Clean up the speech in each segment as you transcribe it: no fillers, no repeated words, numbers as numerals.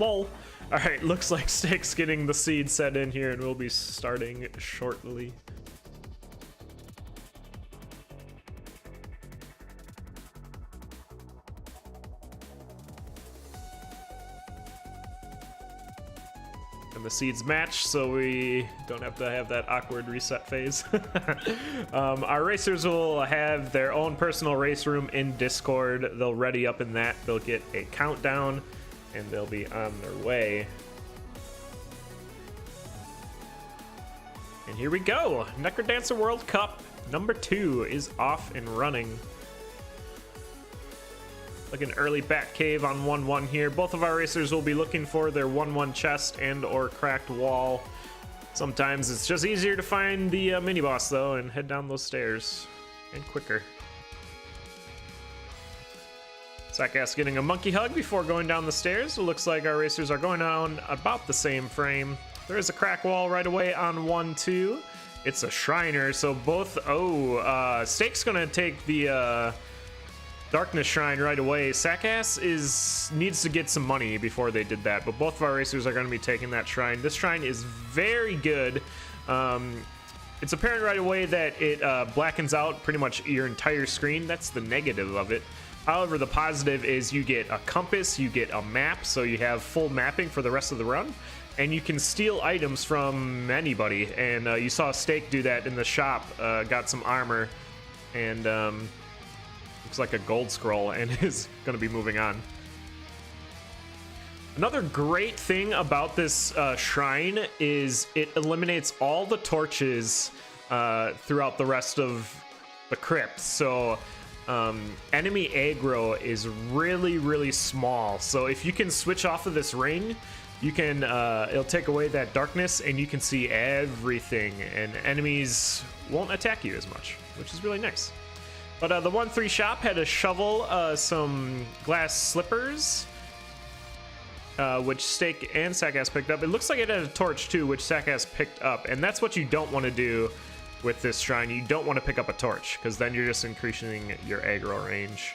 Lol. Alright, looks like Staekk's getting the seed set in here and we'll be starting shortly. And the seeds match, so we don't have to have that awkward reset phase. Our racers will have their own personal race room in Discord. They'll ready up in that. They'll get a countdown and they'll be on their way. And here we go. Necrodancer World Cup number 2 is off and running. Like an early bat cave on 1-1 here. Both of our racers will be looking for their 1-1 chest and or cracked wall. Sometimes it's just easier to find the mini boss though and head down those stairs and quicker. Saakas getting a monkey hug before going down the stairs. It looks like our racers are going down about the same frame. There is a crack wall right away on 1-2. It's a Shriner, so both... Staekk's gonna take the Darkness Shrine right away. Saakas needs to get some money before they did that, but both of our racers are gonna be taking that Shrine. This Shrine is very good. It's apparent right away that it blackens out pretty much your entire screen. That's the negative of it. However, the positive is you get a compass, you get a map, so you have full mapping for the rest of the run, and you can steal items from anybody. And you saw Staekk do that in the shop, got some armor, and looks like a gold scroll, and is going to be moving on. Another great thing about this shrine is it eliminates all the torches throughout the rest of the crypt. So enemy aggro is really small, so if you can switch off of this ring, you can it'll take away that darkness and you can see everything, and enemies won't attack you as much, which is really nice. But the 1-3 shop had a shovel, some glass slippers, which Staekk and Saakas picked up. It looks like it had a torch too, which Saakas picked up, and that's what you don't want to do with this shrine. You don't want to pick up a torch, because then you're just increasing your aggro range.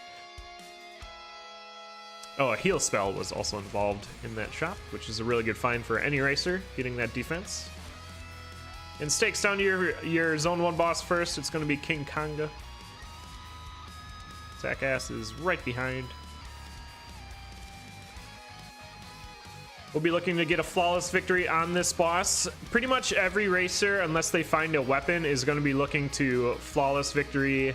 Oh, a heal spell was also involved in that shop, which is a really good find for any racer getting that defense. And Staekk's down to your zone 1 boss first. It's going to be King Konga. Saakas is right behind. We'll be looking to get a flawless victory on this boss. Pretty much every racer, unless they find a weapon, is going to be looking to flawless victory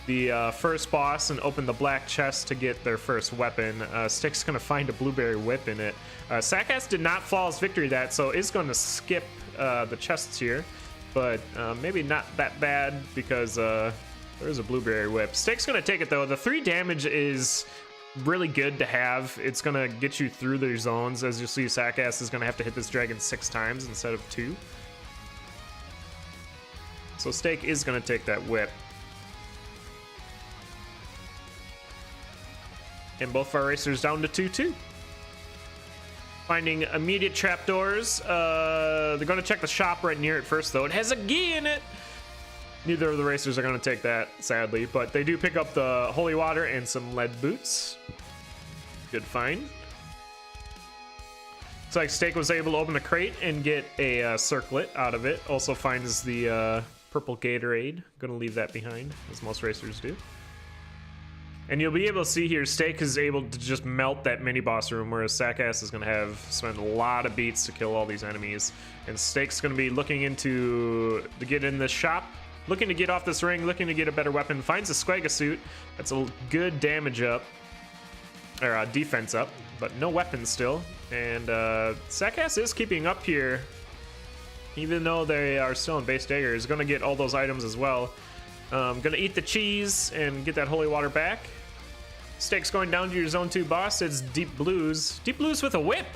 the first boss and open the black chest to get their first weapon. Staekk's going to find a blueberry whip in it. Saakas did not flawless victory that, so is going to skip the chests here, but maybe not that bad because there's a blueberry whip. Staekk's going to take it though. The 3 damage is really good to have. It's gonna get you through their zones. As you see, Saakas is gonna have to hit this dragon 6 times instead of 2. So Staekk is gonna take that whip. And both of our racers down to 2-2. Finding immediate trapdoors. They're gonna check the shop right near it first though. It has a gi in it. Neither of the racers are going to take that, sadly, but they do pick up the holy water and some lead boots. Good find. Looks like Staekk was able to open the crate and get a circlet out of it. Also finds the purple Gatorade. Going to leave that behind, as most racers do. And you'll be able to see here, Staekk is able to just melt that mini boss room, whereas Saakas is going to spend a lot of beats to kill all these enemies. And Staekk's going to be looking to get in this shop. Looking to get off this ring, looking to get a better weapon. Finds a Squega suit. That's a good damage up, or defense up, but no weapon still. And Saakas is keeping up here, even though they are still in base dagger. Is going to get all those items as well. Going to eat the cheese and get that holy water back. Staekk's going down to your zone 2 boss. It's Deep Blues. Deep Blues with a whip.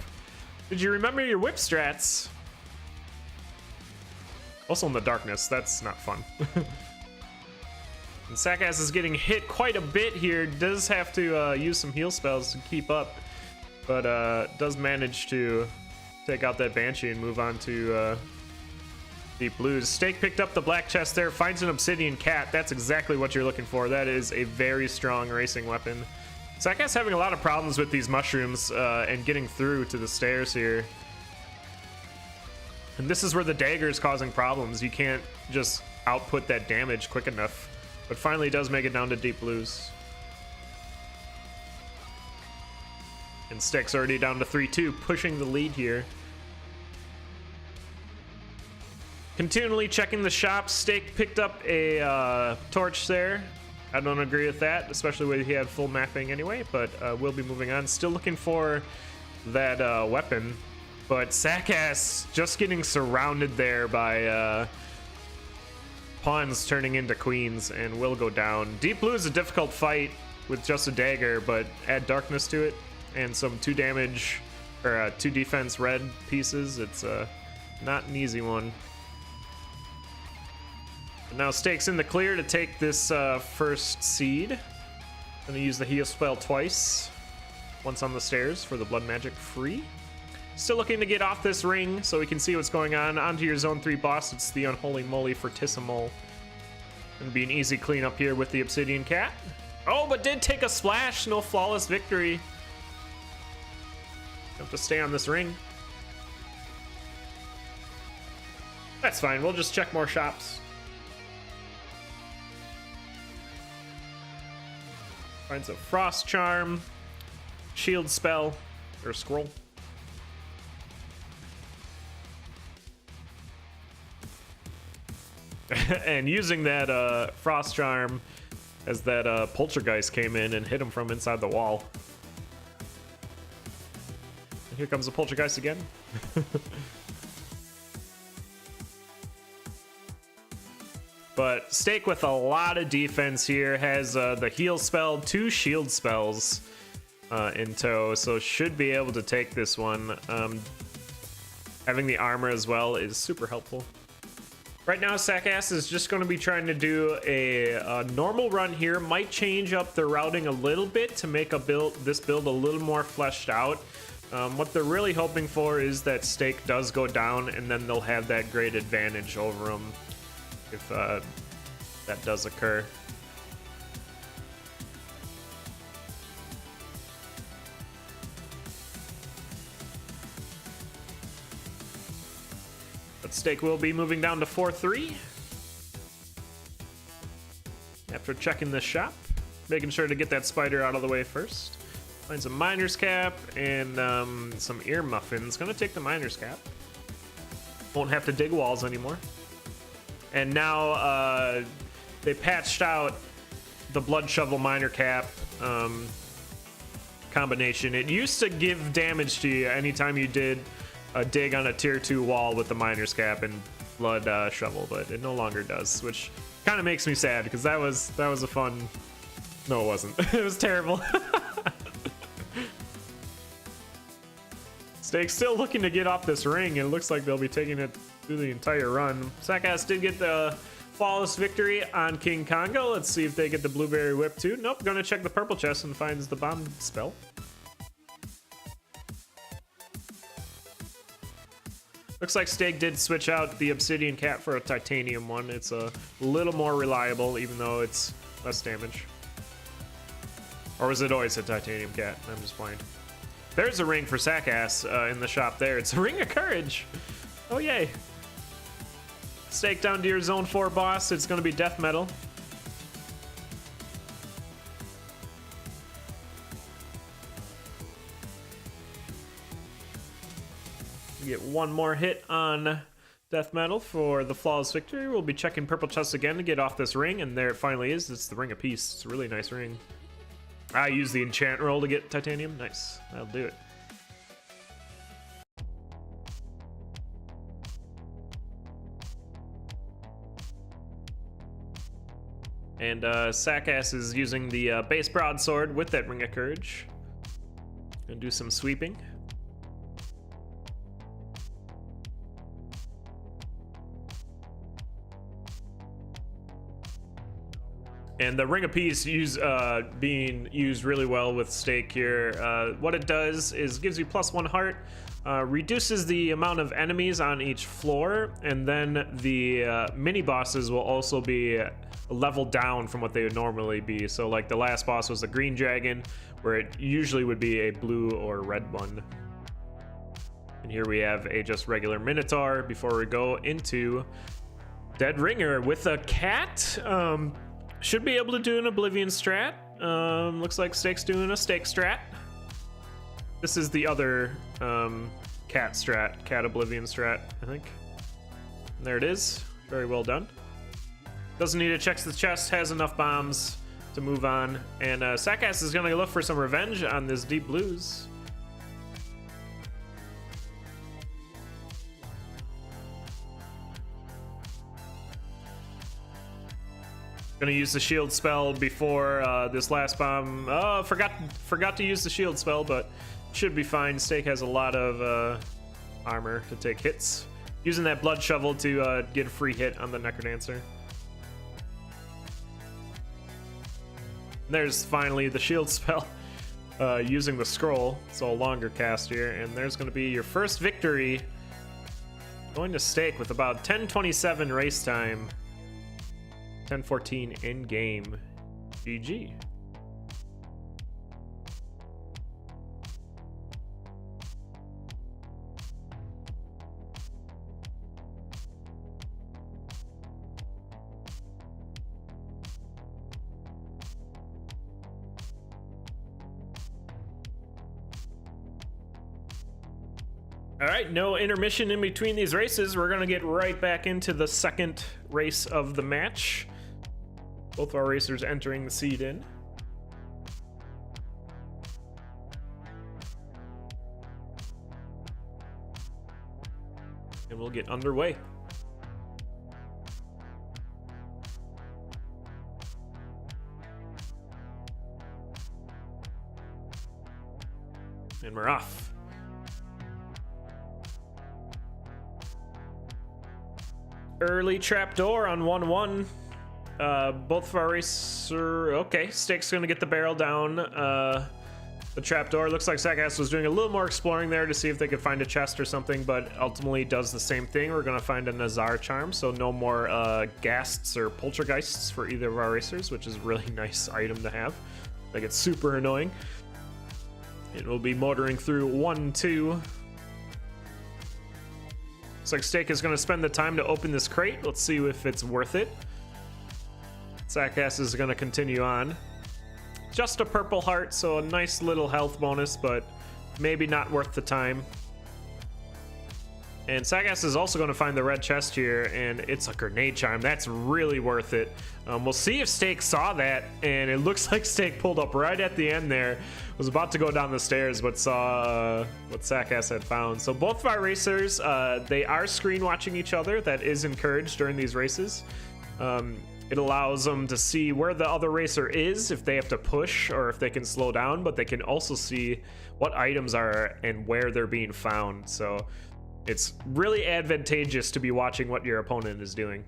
Did you remember your whip strats? Also in the darkness, that's not fun. And Saakas is getting hit quite a bit here. Does have to use some heal spells to keep up, but does manage to take out that Banshee and move on to Deep Blues. Staekk picked up the black chest there, finds an obsidian cat. That's exactly what you're looking for. That is a very strong racing weapon. Saakas having a lot of problems with these mushrooms and getting through to the stairs here. And this is where the dagger is causing problems. You can't just output that damage quick enough. But finally does make it down to deep blues. And Staekk's already down to 3-2, pushing the lead here. Continually checking the shop. Staekk picked up a torch there. I don't agree with that, especially when he had full mapping anyway, but we'll be moving on. Still looking for that weapon, but Saakas just getting surrounded there by pawns turning into queens and will go down. Deep blue is a difficult fight with just a dagger, but add darkness to it and some 2 damage or 2 defense red pieces. It's not an easy one. But now Staekk's in the clear to take this first seed. Gonna use the heal spell twice. Once on the stairs for the blood magic free. Still looking to get off this ring so we can see what's going on. Onto your zone 3 boss. It's the Unholy Moly Fortissimo. Gonna be an easy cleanup here with the Obsidian Cat. Oh, but did take a splash. No flawless victory. Have to stay on this ring. That's fine. We'll just check more shops. Finds a Frost Charm, Shield Spell, or Scroll. And using that Frost Charm as that Poltergeist came in and hit him from inside the wall. And here comes the Poltergeist again. But Staekk with a lot of defense here has the heal spell, 2 shield spells in tow, so should be able to take this one. Having the armor as well is super helpful. Right now, Saakas is just going to be trying to do a normal run here. Might change up the routing a little bit to make this build a little more fleshed out. What they're really hoping for is that Staekk does go down, and then they'll have that great advantage over him if that does occur. But Staekk will be moving down to 4-3 after checking the shop, making sure to get that spider out of the way first. Finds a miner's cap and some ear muffins. Gonna take the miner's cap. Won't have to dig walls anymore. And now they patched out the blood shovel miner cap combination. It used to give damage to you anytime you did a dig on a tier 2 wall with the miner's cap and blood shovel, but it no longer does, which kind of makes me sad because that was a fun. No, it wasn't. It was terrible. Staekk's still looking to get off this ring, and it looks like they'll be taking it through the entire run. Saakas did get the flawless victory on King Congo. Let's see if they get the blueberry whip too. Nope, gonna check the purple chest and finds the bomb spell. Looks like Staekk did switch out the Obsidian Cat for a titanium one. It's a little more reliable, even though it's less damage. Or was it always a titanium cat? I'm just playing. There's a ring for Saakas in the shop there. It's a ring of courage. Oh, yay. Staekk down to your zone 4 boss. It's going to be death metal. You get one more hit on death metal for the flawless victory. We'll be checking purple chest again to get off this ring, and there it finally is. It's the ring of peace. It's a really nice ring. I use the enchant roll to get titanium. Nice. That'll do it. And Saakas is using the base broadsword with that ring of courage. Gonna do some sweeping. And the Ring of Peace being used really well with Staekk here. What it does is gives you +1 heart, reduces the amount of enemies on each floor, and then the mini bosses will also be a level down from what they would normally be. So like the last boss was a green dragon, where it usually would be a blue or red one. And here we have a just regular Minotaur before we go into Dead Ringer with a cat. Should be able to do an Oblivion strat. Looks like Staekk's doing a Staekk strat. This is the other cat strat, cat Oblivion strat, I think. And there it is. Very well done. Doesn't need to check the chest, has enough bombs to move on. And Saakas is going to look for some revenge on this Deep Blues. Gonna use the shield spell before this last bomb. Oh, forgot to use the shield spell, but should be fine. Staekk has a lot of armor to take hits. Using that blood shovel to get a free hit on the Necrodancer. There's finally the shield spell using the scroll, so a longer cast here, and there's going to be your first victory going to Staekk with about 10:27 race time, 10:14 in game. GG. All right, no intermission in between these races. We're gonna get right back into the second race of the match. Both our racers entering the seed in. And we'll get underway. And we're off. Early trapdoor on 1-1. Both of our racer. Okay, Staekk's gonna get the barrel down. The trapdoor. Looks like Saakas was doing a little more exploring there to see if they could find a chest or something, but ultimately does the same thing. We're gonna find a Nazar charm, so no more ghasts or poltergeists for either of our racers, which is a really nice item to have. Like, it's super annoying. It will be motoring through 1-2. Looks like Staekk is going to spend the time to open this crate. Let's see if it's worth it. Saakas is going to continue on. Just a purple heart, so a nice little health bonus, but maybe not worth the time. And Saakas is also going to find the red chest here, and it's a grenade charm. That's really worth it. We'll see if Staekk saw that, and it looks like Staekk pulled up right at the end there. Was about to go down the stairs, but saw what Saakas had found. So both of our racers, they are screen watching each other. That is encouraged during these races. It allows them to see where the other racer is, if they have to push or if they can slow down, but they can also see what items are and where they're being found. So it's really advantageous to be watching what your opponent is doing.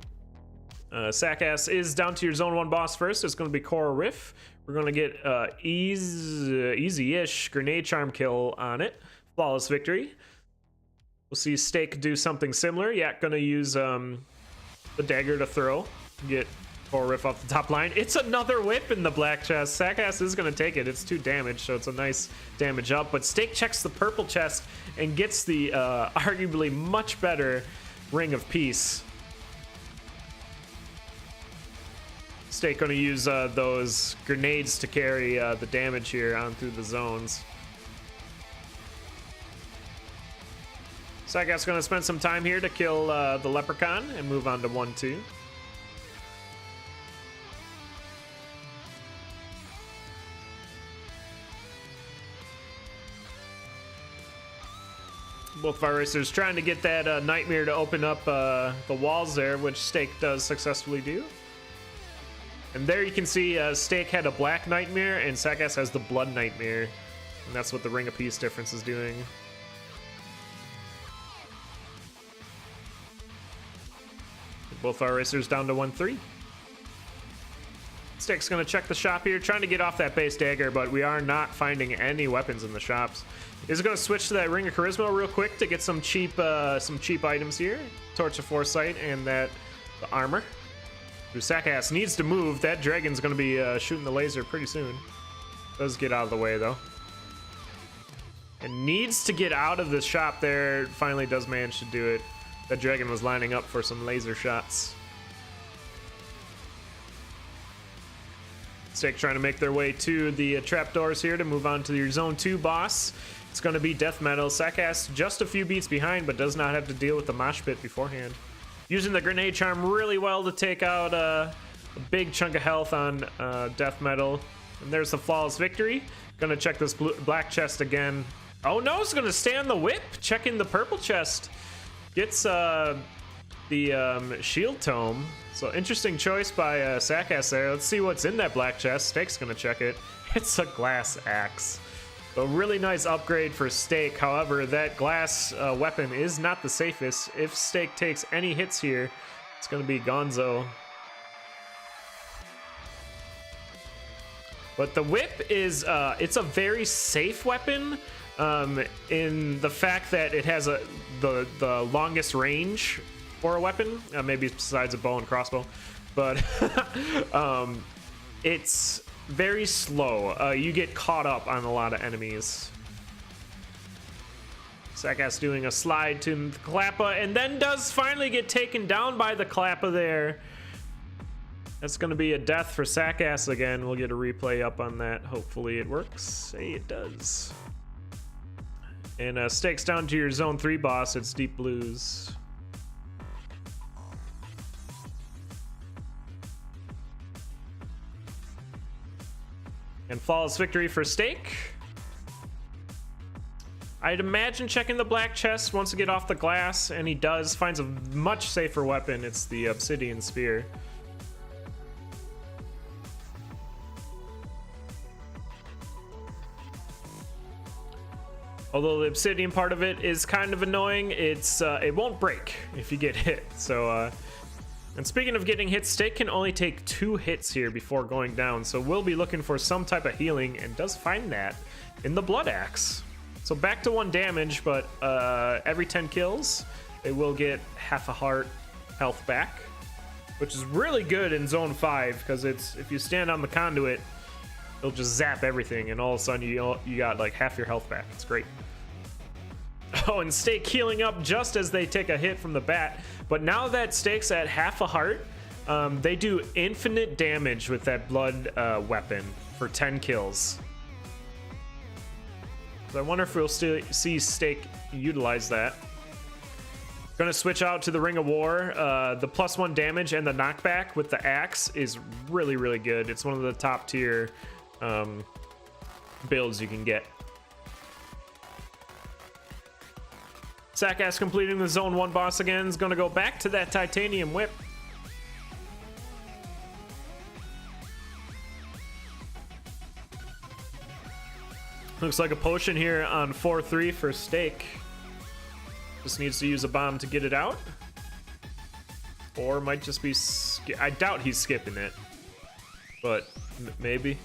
Saakas is down to your Zone 1 boss first. It's going to be Coral Riff. We're going to get easy-ish grenade charm kill on it. Flawless victory. We'll see Staekk do something similar. Yeah, going to use the dagger to throw. Get Coral Riff off the top line. It's another whip in the black chest. Saakas is going to take it. It's 2 damage, so it's a nice damage up. But Staekk checks the purple chest and gets the arguably much better Ring of Peace. Staekk going to use those grenades to carry the damage here on through the zones. Saakas going to spend some time here to kill the Leprechaun and move on to 1-2. Both of our racers trying to get that Nightmare to open up the walls there, which Staekk does successfully do. And there you can see Staekk had a black Nightmare and Saakas has the blood Nightmare. And that's what the Ring of Peace difference is doing. Both our racers down to 1-3. Staekk's going to check the shop here, trying to get off that base dagger, but we are not finding any weapons in the shops. He's going to switch to that Ring of Charisma real quick to get some cheap items here. Torch of Foresight and that the armor. Saakas needs to move. That dragon's going to be shooting the laser pretty soon. Does get out of the way, though. And needs to get out of the shop there. Finally does manage to do it. That dragon was lining up for some laser shots. Staekk trying to make their way to the trapdoors here to move on to your Zone 2 boss. It's going to be Death Metal. Saakas just a few beats behind, but does not have to deal with the mosh pit beforehand. Using the grenade charm really well to take out a big chunk of health on Death Metal. And there's the flawless victory. Gonna check this black chest again. Oh no, it's gonna stay on the whip. Checking the purple chest. Gets the shield tome. So interesting choice by Saakas there. Let's see what's in that black chest. Staekk's gonna check it. It's a glass axe. A really nice upgrade for Staekk. However, that glass weapon is not the safest. If Staekk takes any hits here, it's gonna be gonzo. But the whip is, it's a very safe weapon in the fact that it has the longest range for a weapon, maybe besides a bow and crossbow. But it's very slow. You get caught up on a lot of enemies. Saakas doing a slide to the Klappa and then does finally get taken down by the Klappa there. That's going to be a death for Saakas again. We'll get a replay up on that. Hopefully it works. Hey, it does. And Staekk's down to your Zone 3 boss. It's Deep Blues. And flawless victory for Staekk. I'd imagine checking the black chest wants to get off the glass, and he does. Finds a much safer weapon. It's the obsidian spear. Although the obsidian part of it is kind of annoying, it's it won't break if you get hit. So, and speaking of getting hit, Staekk can only take 2 hits here before going down. So we'll be looking for some type of healing, and does find that in the blood axe. So back to 1 damage, but every 10 kills, they will get half a heart health back, which is really good in Zone 5 because it's if you stand on the conduit, it'll just zap everything, and all of a sudden you got like half your health back. It's great. Oh, and Staekk healing up just as they take a hit from the bat. But now that Staekk's at half a heart, they do infinite damage with that blood weapon for 10 kills. So I wonder if we'll still see Staekk utilize that. Gonna switch out to the Ring of War. The +1 damage and the knockback with the axe is really, really good. It's one of the top tier builds you can get. Saakas completing the Zone 1 boss again. Is gonna go back to that titanium whip. Looks like a potion here on 4-3 for Staekk. Just needs to use a bomb to get it out. Or might just be... I doubt he's skipping it. But maybe.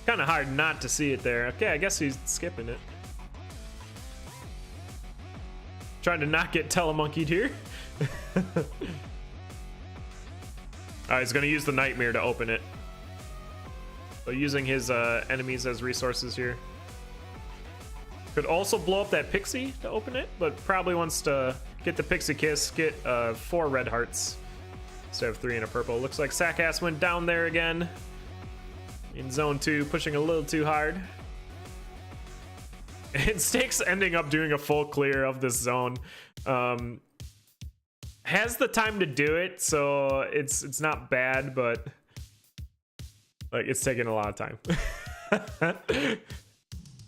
Kind of hard not to see it there. Okay, I guess he's skipping it. Trying to not get telemonkeyed here. Alright, he's going to use the Nightmare to open it. So using his enemies as resources here. Could also blow up that pixie to open it, but probably wants to get the pixie kiss, get 4 red hearts instead of 3 and a purple. Looks like Saakas went down there again in Zone 2, pushing a little too hard. And Staekk's ending up doing a full clear of this zone. Has the time to do it, so it's not bad, but like it's taking a lot of time.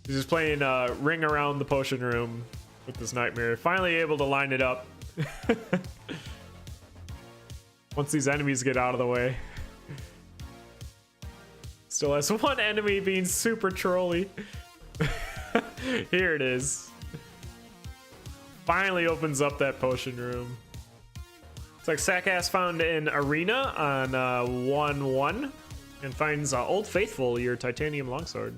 He's just playing ring around the potion room with this Nightmare. Finally able to line it up. Once these enemies get out of the way. Still has 1 enemy being super trolly. Here it is. Finally opens up that potion room. It's like Saakas found an arena on 1-1 and finds Old Faithful, your titanium longsword.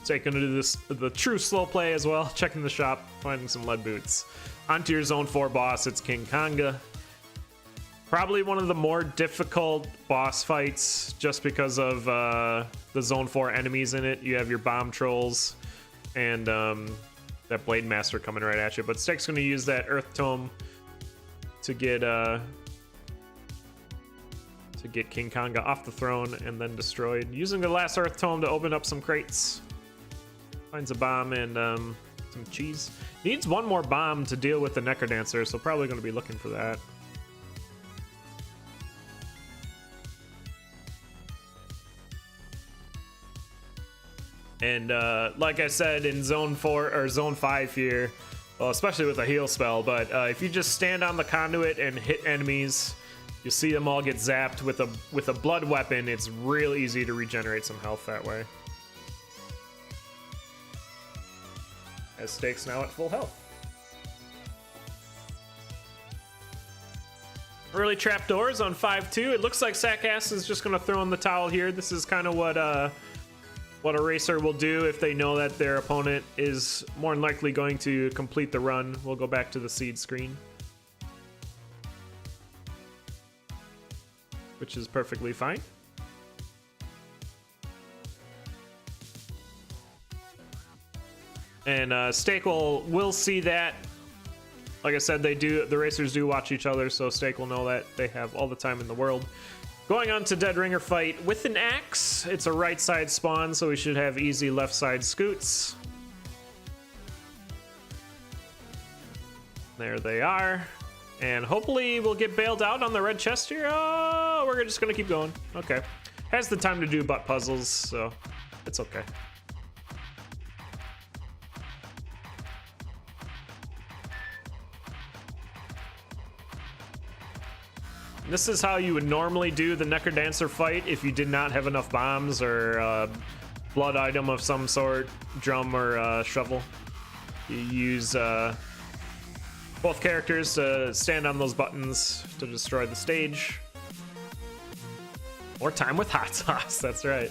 Staekk gonna do the true slow play as well, checking the shop, finding some lead boots. Onto your zone 4 boss, it's King Konga. Probably one of the more difficult boss fights just because of the zone 4 enemies in it. You have your bomb trolls and that Blade Master coming right at you. But Staekk's gonna use that Earth Tome to get King Konga off the throne and then destroyed. Using the last Earth Tome to open up some crates. Finds a bomb and some cheese. Needs one more bomb to deal with the Necrodancer, so probably going to be looking for that. And like I said in Zone 4 or Zone 5 here, well, especially with a heal spell, but if you just stand on the conduit and hit enemies, you see them all get zapped with a blood weapon. It's real easy to regenerate some health that way. As Staekk's now at full health. Early trapdoors on 5-2. It looks like Saakas is just going to throw in the towel here. This is kind of what a racer will do if they know that their opponent is more than likely going to complete the run. We'll go back to the seed screen, which is perfectly fine. And Staekk will see that. Like I said, the racers do watch each other, so Staekk will know that they have all the time in the world. Going on to Dead Ringer fight with an axe. It's a right side spawn, so we should have easy left side scoots. There they are. And hopefully we'll get bailed out on the red chest here. Oh, we're just gonna keep going. Okay. Has the time to do butt puzzles, so it's okay. This is how you would normally do the Necrodancer fight if you did not have enough bombs or blood item of some sort, drum or shovel. You use both characters to stand on those buttons to destroy the stage. More time with hot sauce, that's right.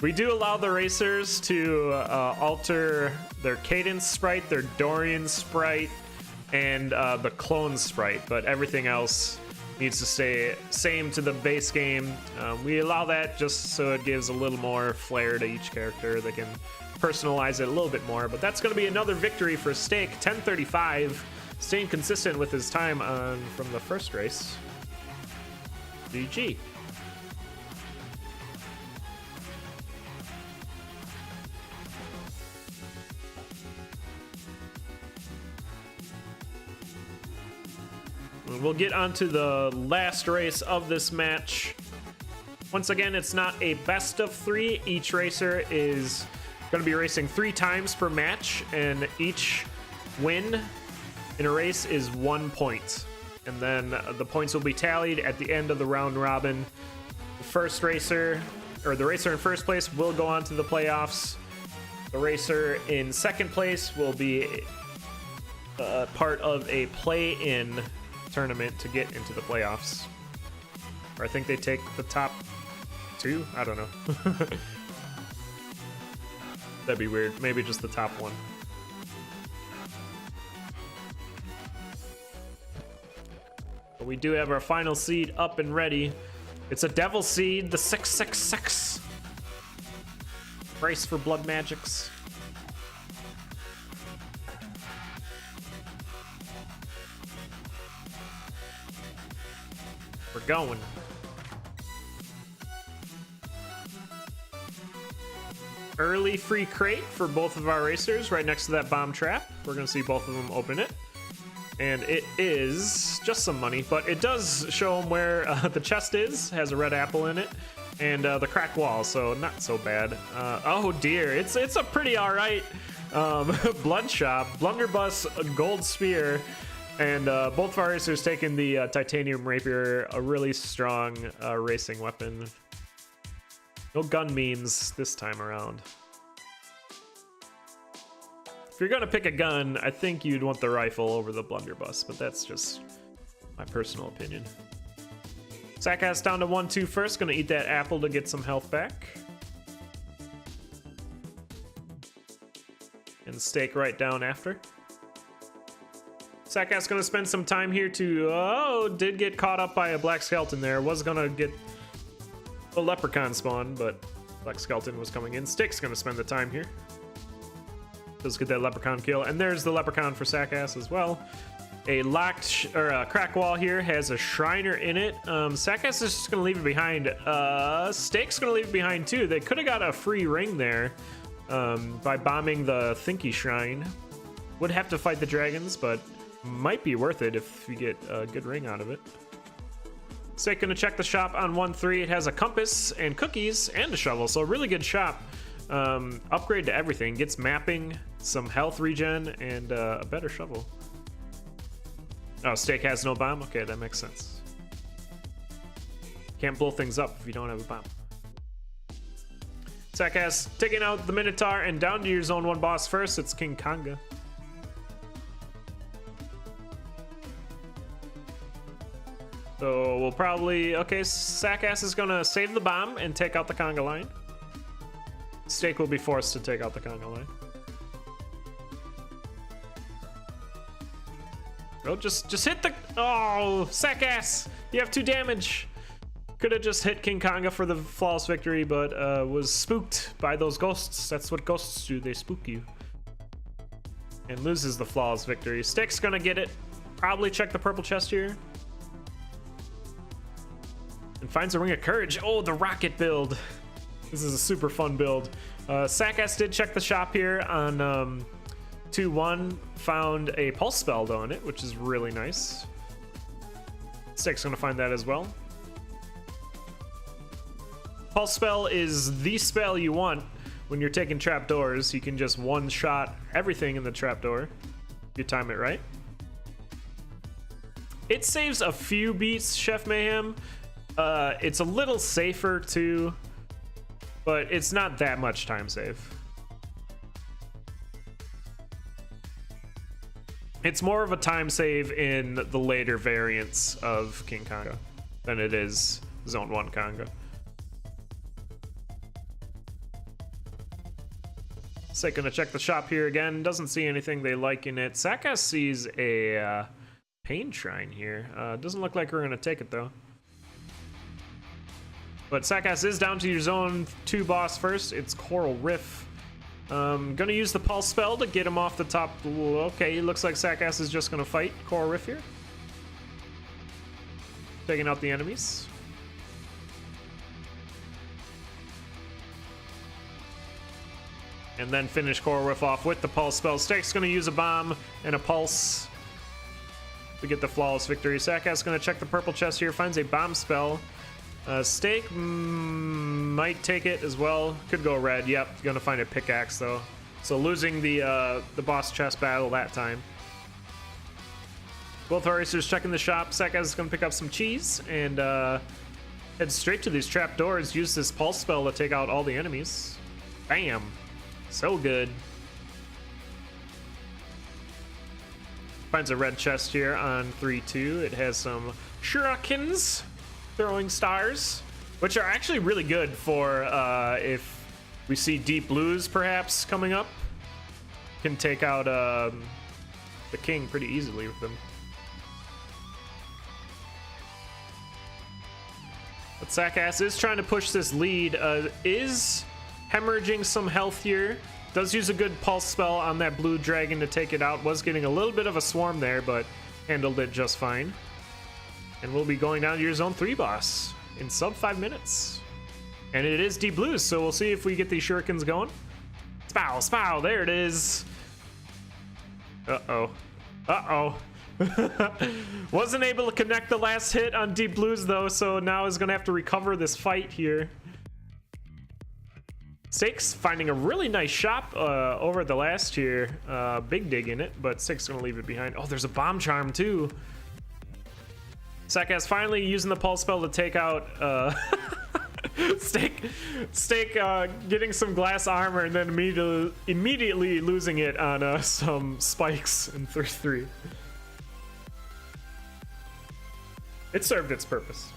We do allow the racers to alter their cadence sprite, their Dorian sprite, and the clone sprite, but everything else needs to stay same to the base game. We allow that just so it gives a little more flair to each character. They can personalize it a little bit more, but that's going to be another victory for Staekk. 10:35, staying consistent with his time on from the first race. GG. We'll get onto the last race of this match. Once again, it's not a best of 3. Each racer is going to be racing 3 times per match, and each win in a race is 1 point. And then the points will be tallied at the end of the round robin. The first racer, or the racer in first place, will go on to the playoffs. The racer in second place will be part of a play-in tournament to get into the playoffs. Or I think they take the top 2? I don't know. That'd be weird. Maybe just the top 1. But we do have our final seed up and ready. It's a devil seed, the 666. Brace for blood magics. We're going. Early free crate for both of our racers right next to that bomb trap. We're going to see both of them open it. And it is just some money, but it does show them where the chest is. Has a red apple in it. And the cracked wall, so not so bad. Oh dear, it's a pretty alright blood shop. Blunderbuss, a gold spear. And both of our racers taking the titanium rapier, a really strong racing weapon. No gun means this time around. If you're gonna pick a gun, I think you'd want the rifle over the blunderbuss, but that's just my personal opinion. Saakas down to 1-2 first, gonna eat that apple to get some health back. and Staekk right down after. Saakas gonna spend some time here to, oh, did get caught up by a black skeleton there. Was gonna get a leprechaun spawn, but black skeleton was coming in. Staekk's gonna spend the time here. Does get that leprechaun kill, and there's the leprechaun for Saakas as well. A locked or a crack wall here has a Shriner in it. Saakas is just gonna leave it behind. Staekk's gonna leave it behind too. They could have got a free ring there by bombing the Thinky Shrine. Would have to fight the dragons, but might be worth it if you get a good ring out of it. Staekk gonna check the shop on 1-3. It has a compass and cookies and a shovel, so a really good shop. Upgrade to everything. Gets mapping, some health regen, and a better shovel. Oh, Staekk has no bomb? Okay, that makes sense. Can't blow things up if you don't have a bomb. Saakas taking out the Minotaur and down to your zone 1 boss first. It's King Konga. So we'll probably... Okay, Saakas is going to save the bomb and take out the conga line. Staekk will be forced to take out the conga line. Oh, just hit the... Oh, Saakas! You have 2 damage! Could have just hit King Konga for the flawless victory, but was spooked by those ghosts. That's what ghosts do, they spook you. And loses the flawless victory. Staekk's going to get it. Probably check the purple chest here. And finds a Ring of Courage. Oh, the rocket build. This is a super fun build. Saakas did check the shop here on 2-1. Found a pulse spell though in it, which is really nice. Staekk's gonna find that as well. Pulse spell is the spell you want when you're taking trapdoors. You can just one-shot everything in the trapdoor if you time it right. It saves a few beats, Chef Mayhem. It's a little safer too, but it's not that much time save. It's more of a time save in the later variants of King Konga than it is Zone 1 Konga. Staekk gonna check the shop here again. Doesn't see anything they like in it. Saakas sees a Pain Shrine here. Doesn't look like we're gonna take it though. But Saakas is down to your zone 2 boss first. It's Coral Riff. Gonna use the pulse spell to get him off the top. Okay, looks like Saakas is just gonna fight Coral Riff here. Taking out the enemies. And then finish Coral Riff off with the pulse spell. Staekk's gonna use a bomb and a pulse to get the flawless victory. Saakas gonna check the purple chest here. Finds a bomb spell. Staekk might take it as well. Could go red. Yep, gonna find a pickaxe though. So losing the boss chest battle that time. Both our racers checking the shop. Saakas is gonna pick up some cheese and head straight to these trap doors. Use this pulse spell to take out all the enemies. Bam! So good. Finds a red chest here on 3-2. It has some shurikens. Throwing stars, which are actually really good for if we see deep blues perhaps coming up. Can take out the king pretty easily with them. But Saakas is trying to push this lead. Is hemorrhaging some health here. Does use a good pulse spell on that blue dragon to take it out. Was getting a little bit of a swarm there, but handled it just fine. And we'll be going down to your zone 3 boss in sub 5 minutes. And it is deep blues, so we'll see if we get these shurikens going. Spow, spow, there it is. Uh-oh. Uh-oh. Wasn't able to connect the last hit on deep blues though, so now is gonna have to recover this fight here. Staekk's finding a really nice shop over at the last here. Big dig in it, but Staekk's gonna leave it behind. Oh, there's a bomb charm too. Saakas finally using the pulse spell to take out Staekk getting some glass armor and then immediately losing it on some spikes in 3-3. It served its purpose.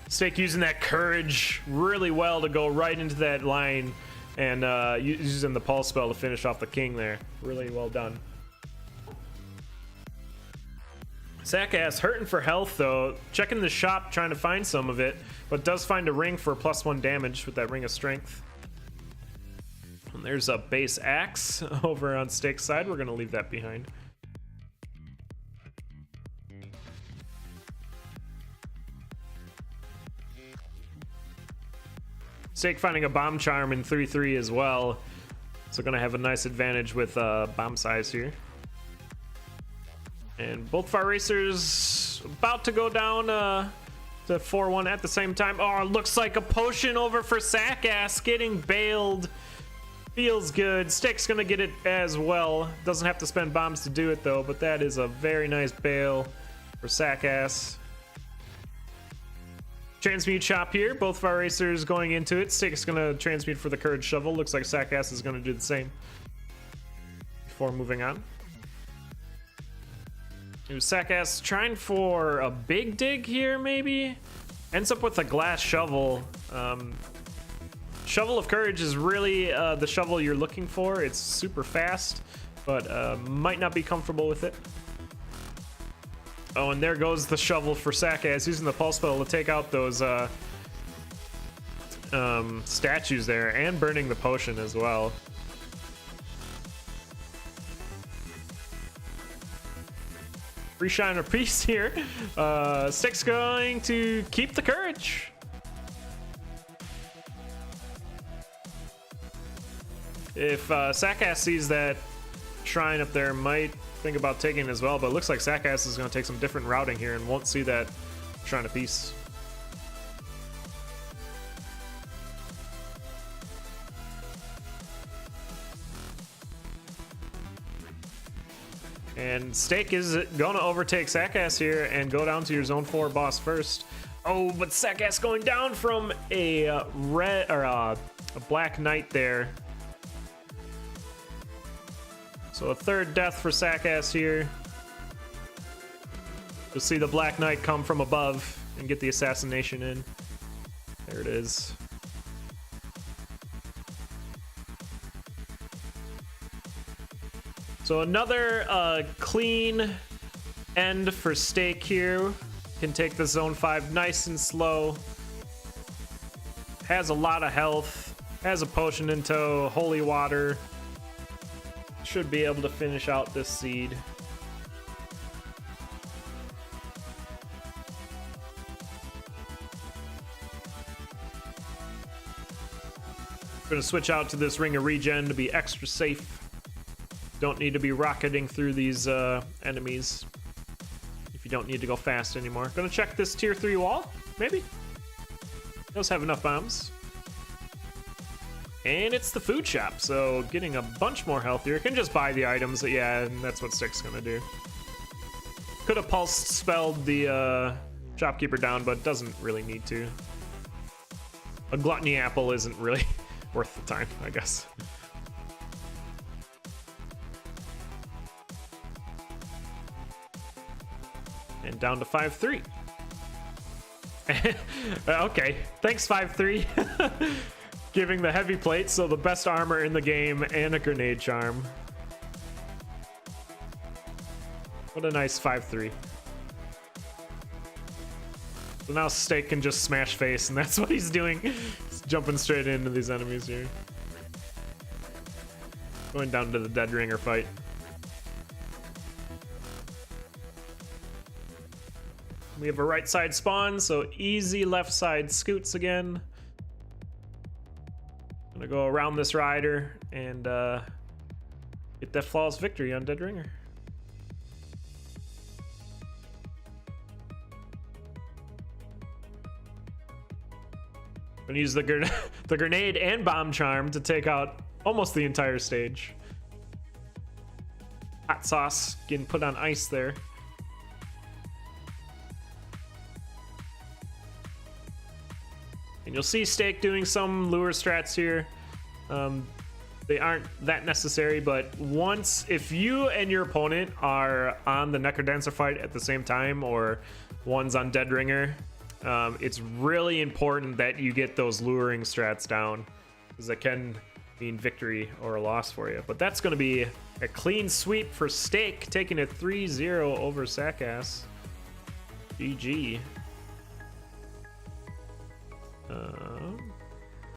Staekk using that courage really well to go right into that line and using the pulse spell to finish off the king there. Really well done. Saakas hurting for health though, checking the shop trying to find some of it, but does find a ring for +1 damage with that ring of strength. And there's a base axe over on Staekk's side. We're gonna leave that behind. Staekk finding a bomb charm in 3-3 as well, so gonna have a nice advantage with bomb size here. And both of our racers about to go down to 4-1 at the same time. Oh, looks like a potion over for Saakas, getting bailed. Feels good. Staekk's gonna get it as well. Doesn't have to spend bombs to do it though, but that is a very nice bail for Saakas. Transmute shop here. Both of our racers going into it. Staekk's gonna transmute for the courage shovel. Looks like Saakas is gonna do the same before moving on. Saakas trying for a big dig here, maybe? Ends up with a glass shovel. Shovel of Courage is really the shovel you're looking for. It's super fast, but might not be comfortable with it. Oh, and there goes the shovel for Saakas, using the pulse spell to take out those statues there, and burning the potion as well. Free shine or piece here. Staekk's going to keep the courage. If Saakas sees that shrine up there, might think about taking it as well, but it looks like Saakas is going to take some different routing here and won't see that shrine of peace. And Staekk is going to overtake Saakas here and go down to your zone 4 boss first. Oh, but Saakas going down from a red or a black knight there. So a third death for Saakas here. You'll see the Black Knight come from above and get the assassination in. There it is. So another clean end for Staekk here. Can take the zone 5 nice and slow. Has a lot of health. Has a potion in tow, holy water. Should be able to finish out this seed. Gonna switch out to this ring of regen to be extra safe. Don't need to be rocketing through these enemies if you don't need to go fast anymore. Gonna check this tier 3 wall, maybe. Does have enough bombs. And it's the food shop, so getting a bunch more health here. Can just buy the items, yeah, and that's what Staekk's gonna do. Could have pulse spelled the shopkeeper down, but doesn't really need to. A gluttony apple isn't really worth the time, I guess. And down to 5-3. Okay, thanks 5-3. Giving the heavy plate, so the best armor in the game, and a grenade charm. What a nice 5-3. So now Staekk can just smash face, and that's what he's doing. He's jumping straight into these enemies here. Going down to the dead ringer fight. We have a right side spawn, so easy left side scoots again. Gonna go around this rider and get that flawless victory on Dead Ringer. Gonna use the grenade and bomb charm to take out almost the entire stage. Hot sauce getting put on ice there. And you'll see Staekk doing some lure strats here. They aren't that necessary, but if you and your opponent are on the Necrodancer fight at the same time, or one's on Dead Ringer, it's really important that you get those luring strats down, because it can mean victory or a loss for you. But that's going to be a clean sweep for Staekk, taking it 3-0 over Saakas. GG.